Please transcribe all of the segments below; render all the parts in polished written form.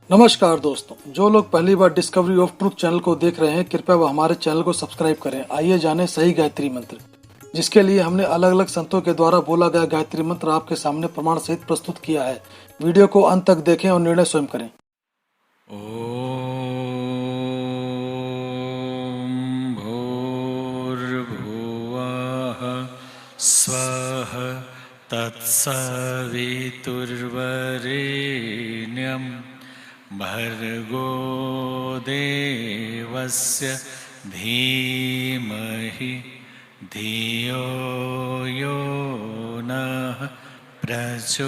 नमस्कार दोस्तों, जो लोग पहली बार डिस्कवरी ऑफ ट्रुथ चैनल को देख रहे हैं, कृपया वह हमारे चैनल को सब्सक्राइब करें। आइए जानें सही गायत्री मंत्र, जिसके लिए हमने अलग अलग संतों के द्वारा बोला गया गायत्री मंत्र आपके सामने प्रमाण सहित प्रस्तुत किया है। वीडियो को अंत तक देखें और निर्णय स्वयं करें। ओम भूर्भुवः स्वः तत्सवितुर्वरेण्यं भर्गो देवस्य धीमहि धियो यो नः प्रचोदयात्।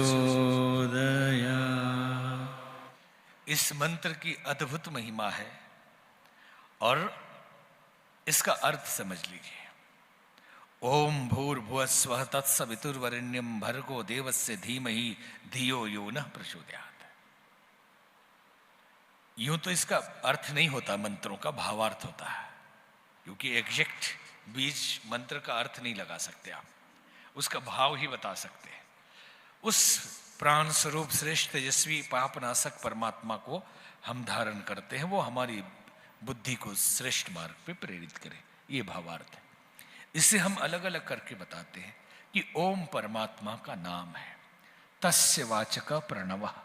इस मंत्र की अद्भुत महिमा है और इसका अर्थ समझ लीजिए। ओम भूर्भुवः स्वः तत्सवितुर्वरेण्यं भर्गो देवस्य धीमहि धियो यो नः प्रचोदयात्। यूं तो इसका अर्थ नहीं होता, मंत्रों का भावार्थ होता है, क्योंकि एग्जैक्ट बीज मंत्र का अर्थ नहीं लगा सकते आप, उसका भाव ही बता सकते हैं। उस प्राण स्वरूप श्रेष्ठ तेजस्वी पापनाशक परमात्मा को हम धारण करते हैं, वो हमारी बुद्धि को श्रेष्ठ मार्ग पे प्रेरित करे, ये भावार्थ है। इसे हम अलग अलग करके बताते हैं कि ओम परमात्मा का नाम है, तस्य वाचक प्रणवः।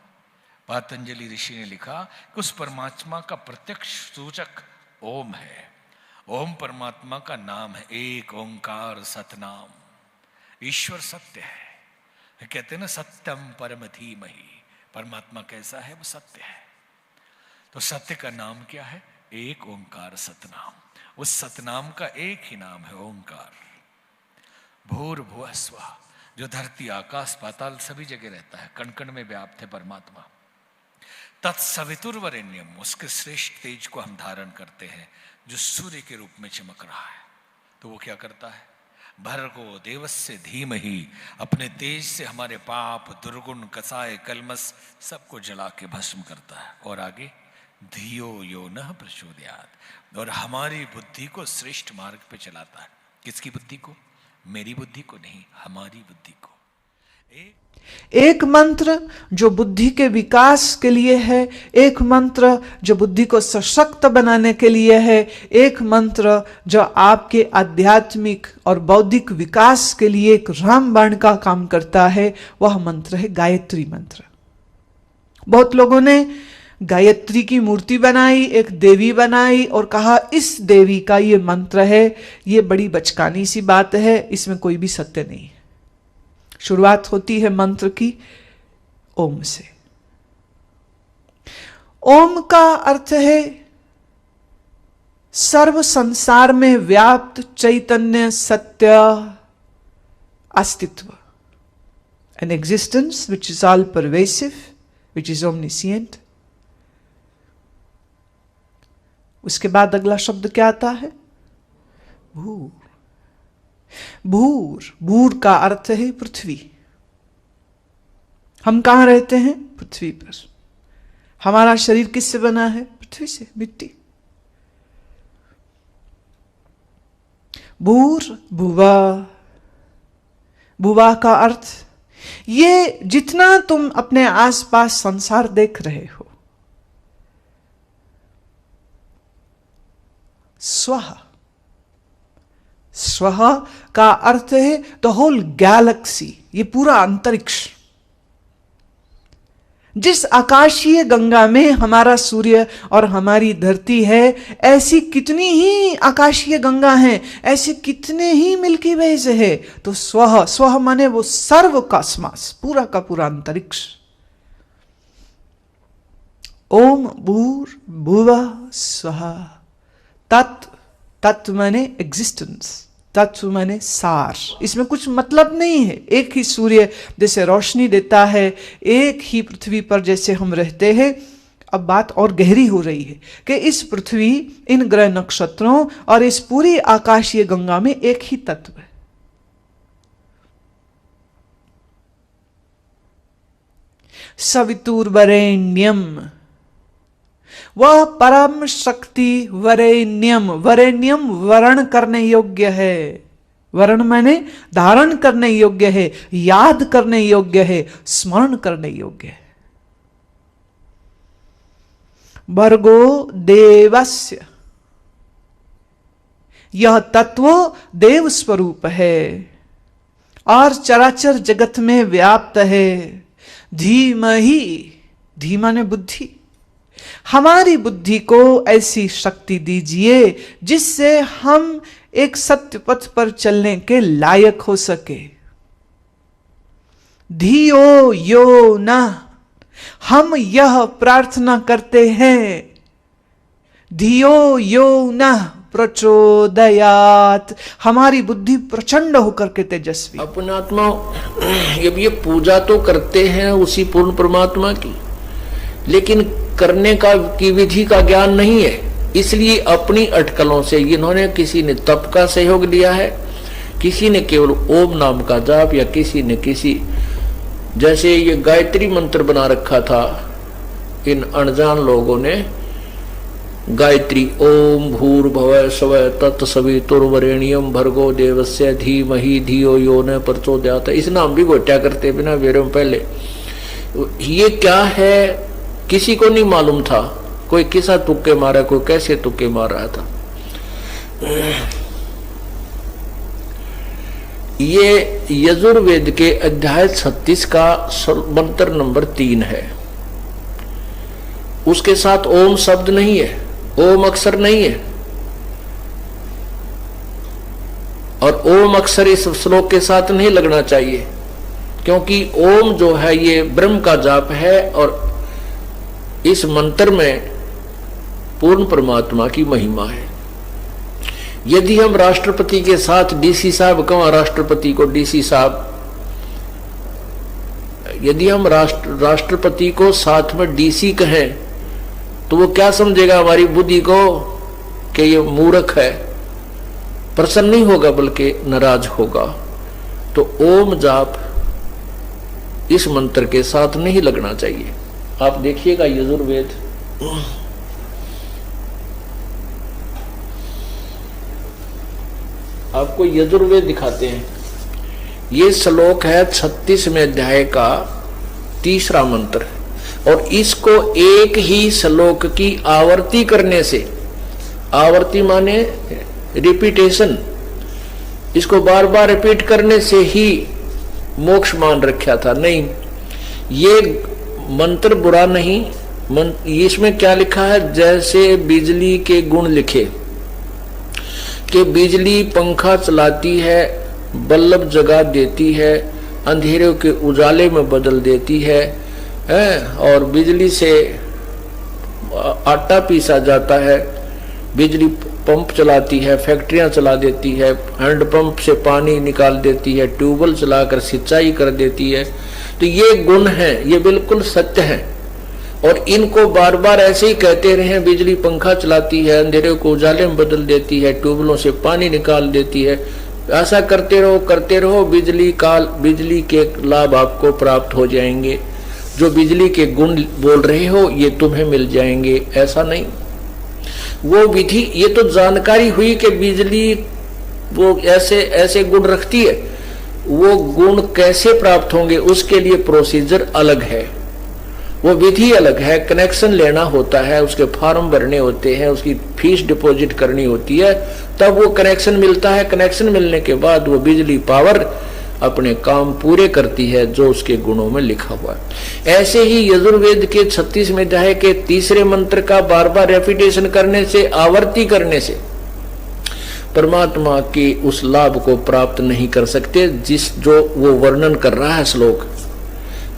पतंजलि ऋषि ने लिखा कि उस परमात्मा का प्रत्यक्ष सूचक ओम है। ओम परमात्मा का नाम है, एक ओंकार सतनाम। ईश्वर सत्य है, कहते हैं ना सत्यम परम धीमहि। परमात्मा कैसा है? वो सत्य है। तो सत्य का नाम क्या है? एक ओंकार सतनाम। उस सतनाम का एक ही नाम है ओंकार। भूर्भुवः स्वः, जो धरती आकाश पाताल सभी जगह रहता है, कण कण में व्याप्त है परमात्मा। तत्सवितुर्वरेण्यम, उसके श्रेष्ठ तेज को हम धारण करते हैं, जो सूर्य के रूप में चमक रहा है। तो वो क्या करता है? भर्गो देवस्य धीमहि, अपने तेज से हमारे पाप, दुर्गुण, कसाय, कलमस सबको जला के भस्म करता है। और आगे धियो यो नः प्रचोदयात्, और हमारी बुद्धि को श्रेष्ठ मार्ग पे चलाता है। किसकी बुद्धि को? मेरी बुद्धि को नहीं, हमारी बुद्धि को। एक मंत्र जो बुद्धि के विकास के लिए है, एक मंत्र जो बुद्धि को सशक्त बनाने के लिए है, एक मंत्र जो आपके आध्यात्मिक और बौद्धिक विकास के लिए एक रामबाण का काम करता है, वह मंत्र है गायत्री मंत्र। बहुत लोगों ने गायत्री की मूर्ति बनाई, एक देवी बनाई और कहा इस देवी का ये मंत्र है। ये बड़ी बचकानी सी बात है, इसमें कोई भी सत्य नहीं है। शुरुआत होती है मंत्र की ओम से। ओम का अर्थ है सर्व संसार में व्याप्त चैतन्य सत्य अस्तित्व, an existence which is all pervasive, which is omniscient. उसके बाद अगला शब्द क्या आता है? भूर। भूर, भूर का अर्थ है पृथ्वी। हम कहां रहते हैं? पृथ्वी पर। हमारा शरीर किससे बना है? पृथ्वी से, मिट्टी। भूर भुवा, भुवा का अर्थ ये जितना तुम अपने आसपास संसार देख रहे हो, स्वः। स्वः का अर्थ है द होल गैलेक्सी, ये पूरा अंतरिक्ष। जिस आकाशीय गंगा में हमारा सूर्य और हमारी धरती है, ऐसी कितनी ही आकाशीय गंगा हैं, ऐसे कितने ही मिल्की वेज है। तो स्वः, स्वः माने वो सर्व कॉस्मॉस, पूरा का पूरा अंतरिक्ष। ओम भूर भुवः स्वः। तत्व, तत्व माने एग्जिस्टेंस, तत्व माने सार। इसमें कुछ मतलब नहीं है। एक ही सूर्य जैसे रोशनी देता है, एक ही पृथ्वी पर जैसे हम रहते हैं। अब बात और गहरी हो रही है कि इस पृथ्वी, इन ग्रह नक्षत्रों और इस पूरी आकाशीय गंगा में एक ही तत्व है। सवितुर्वरेण्यम, वह परम शक्ति वरेण्यम। वरेण्यम वर्ण करने योग्य है। वर्ण माने धारण करने योग्य है, याद करने योग्य है, स्मरण करने योग्य है। भर्गो देवस्य। यह तत्व देव स्वरूप है और चराचर जगत में व्याप्त है। धीमहि, धीमा ने बुद्धि, हमारी बुद्धि को ऐसी शक्ति दीजिए जिससे हम एक सत्य पथ पर चलने के लायक हो सके। धियो यो न, हम यह प्रार्थना करते हैं। धियो यो न प्रचोदयात, हमारी बुद्धि प्रचंड होकर के तेजस्वी। अपने आत्मा ये पूजा तो करते हैं उसी पूर्ण परमात्मा की, लेकिन करने की विधि का ज्ञान नहीं है। इसलिए अपनी अटकलों से इन्होंने, किसी ने तप का सहयोग लिया है, किसी ने केवल ओम नाम का जाप, या किसी ने जैसे ये गायत्री मंत्र बना रखा था इन अनजान लोगों ने, गायत्री ओम भूर्भुवः स्वः तत्सवितुर्वरेण्यं भर्गो देवस्य धीमहि धियो यो न प्रचोदयात्, इस नाम भी गोट्या करते बिना वेरों पहले। ये क्या है किसी को नहीं मालूम था, कोई किसा तुक्के मारा, कोई कैसे तुक्के मार रहा था। ये यजुर्वेद के अध्याय 36 का मंत्र नंबर 3 है। उसके साथ ओम शब्द नहीं है, ओम अक्षर नहीं है, और ओम अक्षर इस श्लोक के साथ नहीं लगना चाहिए, क्योंकि ओम जो है ये ब्रह्म का जाप है और इस मंत्र में पूर्ण परमात्मा की महिमा है। यदि हम राष्ट्रपति के साथ डीसी साहब कहें, राष्ट्रपति को डीसी साहब, यदि हम राष्ट्रपति को साथ में डीसी कहें तो वो क्या समझेगा हमारी बुद्धि को कि ये मूर्ख है, प्रसन्न नहीं होगा बल्कि नाराज होगा। तो ओम जाप इस मंत्र के साथ नहीं लगना चाहिए। आप देखिएगा यजुर्वेद, आपको यजुर्वेद दिखाते हैं। ये श्लोक है 36वें अध्याय का 3रा मंत्र, और इसको एक ही श्लोक की आवर्ती करने से, आवर्ती माने रिपीटेशन, इसको बार बार रिपीट करने से ही मोक्ष मान रखा था। नहीं, ये मंत्र बुरा नहीं, इसमें क्या लिखा है, जैसे बिजली के गुण लिखे कि बिजली पंखा चलाती है, बल्ब जगा देती है, अंधेरे के उजाले में बदल देती है, और बिजली से आटा पीसा जाता है, बिजली पंप चलाती है, फैक्ट्रियां चला देती है, हैंडपंप से पानी निकाल देती है, ट्यूबवेल चलाकर सिंचाई कर देती है। तो ये गुण हैं, ये बिल्कुल सत्य हैं, और इनको बार बार ऐसे ही कहते रहे, बिजली पंखा चलाती है, अंधेरे को उजाले में बदल देती है, ट्यूबवेलों से पानी निकाल देती है, ऐसा करते रहो, बिजली के लाभ आपको प्राप्त हो जाएंगे, जो बिजली के गुण बोल रहे हो ये तुम्हें मिल जाएंगे। ऐसा नहीं, वो विधि, ये तो जानकारी हुई कि बिजली वो ऐसे ऐसे गुण रखती है, वो गुण कैसे प्राप्त होंगे उसके लिए प्रोसीजर अलग है, वो विधि अलग है। कनेक्शन लेना होता है, उसके फॉर्म भरने होते हैं, उसकी फीस डिपॉजिट करनी होती है, तब वो कनेक्शन मिलता है। कनेक्शन मिलने के बाद वो बिजली पावर अपने काम पूरे करती है जो उसके गुणों में लिखा हुआ है। ऐसे ही यजुर्वेद के 36वें अध्याय के 3रे मंत्र का बार बार रेपिटेशन करने से, आवर्ती करने से परमात्मा के उस लाभ को प्राप्त नहीं कर सकते जो वो वर्णन कर रहा है श्लोक।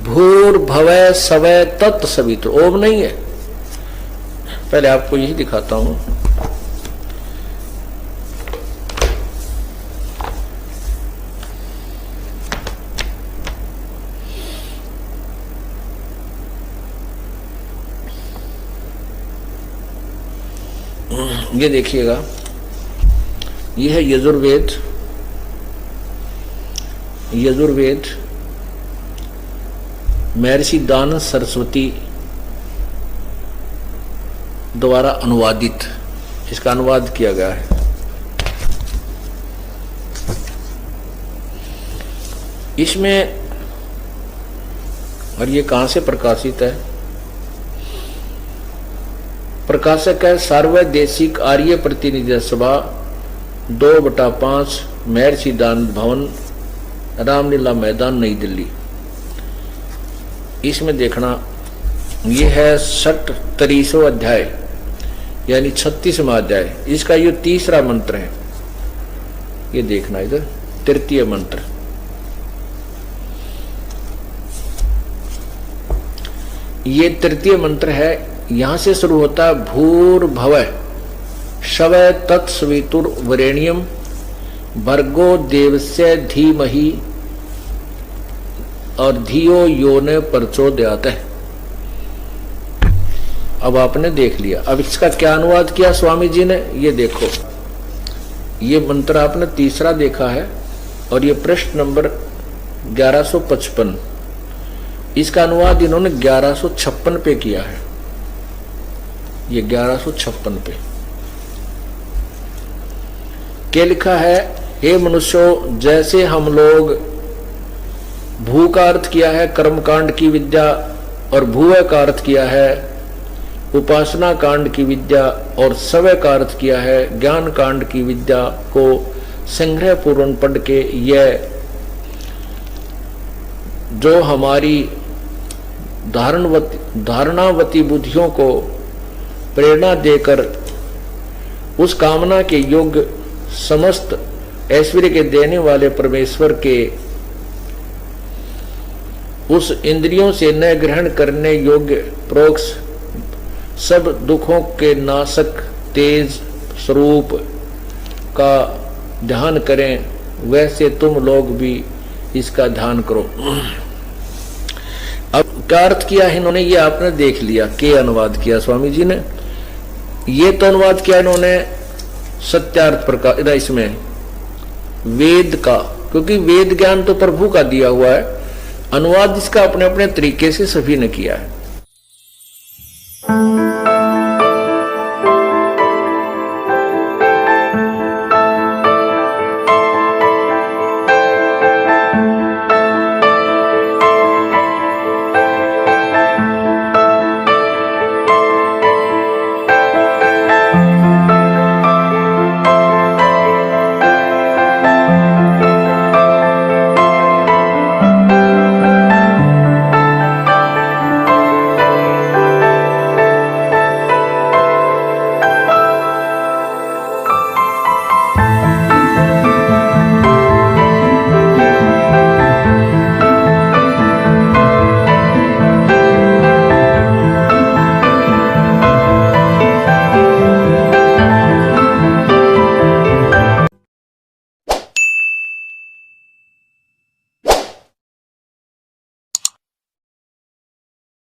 भूर्भुवः स्वः तत्सवितुः, ओम नहीं है। पहले आपको यही दिखाता हूं। ये देखिएगा, ये है यजुर्वेद महर्षि दानव सरस्वती द्वारा अनुवादित, इसका अनुवाद किया गया है। इसमें, और ये कहां से प्रकाशित है, प्रकाशक है सार्वदेशिक आर्य प्रतिनिधि सभा 2/5 महर्षि दानंद भवन, रामलीला मैदान, नई दिल्ली। इसमें देखना ये है 33वां अध्याय यानी 36वां अध्याय। इसका ये तीसरा मंत्र है। ये देखना इधर तृतीय मंत्र। ये तृतीय मंत्र है। यहां से शुरू होता है भूर्भुवः शवः तत्सवितुर वरेण्यम भर्गो देवस्य धीमहि और धियो यो ने प्रचोदयात्। अब आपने देख लिया। अब इसका क्या अनुवाद किया स्वामी जी ने, ये देखो। ये मंत्र आपने तीसरा देखा है और ये पृष्ठ नंबर 1155। इसका अनुवाद इन्होंने 1156 पे किया है। ये 1156 पे क्या लिखा है? हे मनुष्यों, जैसे हम लोग भू का अर्थ किया है कर्मकांड की विद्या और भुव का अर्थ किया है उपासना कांड की विद्या और सवय का अर्थ किया है ज्ञान कांड की विद्या को संग्रह पूर्वक पढ़ के यह जो हमारी धारणावती बुद्धियों को प्रेरणा देकर उस कामना के योग्य समस्त ऐश्वर्य के देने वाले परमेश्वर के उस इंद्रियों से न ग्रहण करने योग्य प्रोक्ष सब दुखों के नाशक तेज स्वरूप का ध्यान करें, वैसे तुम लोग भी इसका ध्यान करो। अब क्या अर्थ किया है इन्होंने, ये आपने देख लिया। के अनुवाद किया स्वामी जी ने। ये तो अनुवाद किया इन्होंने सत्यार्थ प्रकार इसमें वेद का, क्योंकि वेद ज्ञान तो प्रभु का दिया हुआ है। अनुवाद इसका अपने अपने तरीके से सभी ने किया है।